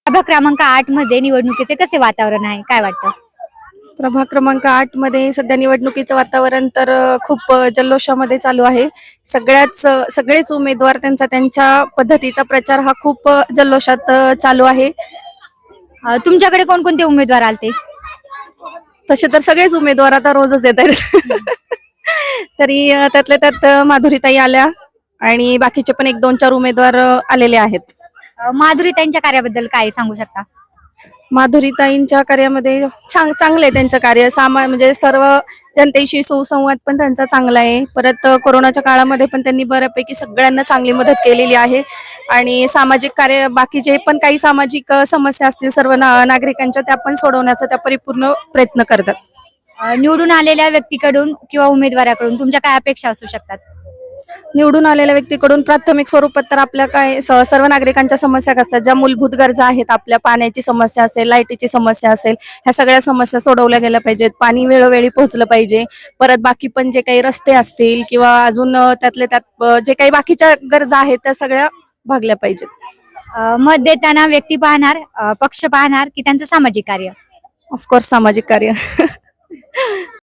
प्रभाग क्रमांक 8 मध्ये निवडणुकीचे कसे वातावरण आहे, काय वाटतं? प्रभाग क्रमांक 8 मध्ये सध्या निवडणुकीचं वातावरण तर खूप जल्लोषामध्ये चालू आहे. सगळेच उमेदवार त्यांच्या पद्धतीचा प्रचार हा खूप जल्लोषात चालू आहे. तुमच्याकडे कोणकोणते उमेदवार आलते? तसे तर सगळेच उमेदवार आता रोजच येत आहेत. तरी त्यातल्या त्यात माधुरीताई आल्या आणि बाकीचे पण एक दोन चार उमेदवार आलेले आहेत. माधुरी त्यांच्या कार्याबद्दल काय सांगू शकता? माधुरीताईंच्या कार्यामध्ये चांगलं आहे त्यांचं कार्य. म्हणजे सर्व जनतेशी सुसंवाद पण त्यांचा चांगला आहे. परत कोरोनाच्या काळामध्ये पण त्यांनी बऱ्यापैकी सगळ्यांना चांगली मदत केलेली आहे आणि सामाजिक कार्य बाकी जे पण काही सामाजिक समस्या असतील सर्व नागरिकांच्या त्या पण सोडवण्याचा त्या परिपूर्ण प्रयत्न करतात. निवडून आलेल्या व्यक्तीकडून किंवा उमेदवाराकडून तुमच्या काय अपेक्षा असू शकतात? निवडून आलेल्या व्यक्तीकडून प्राथमिक स्वरूपात तर आपल्या काय सर्व नागरिकांच्या समस्या असतात, ज्या मूलभूत गरजा आहेत, आपल्या पाण्याची समस्या असेल, लाईटीची समस्या असेल, ह्या सगळ्या समस्या सोडवल्या गेल्या पाहिजेत. पाणी वेळोवेळी पोहोचलं पाहिजे. परत बाकी पण जे काही रस्ते असतील किंवा अजून त्यातले त्यात जे काही बाकीच्या गरजा आहेत त्या सगळ्या भागल्या पाहिजेत. मत देताना व्यक्ती पाहणार, पक्ष पाहणार की त्यांचं सामाजिक कार्य? ऑफकोर्स सामाजिक कार्य.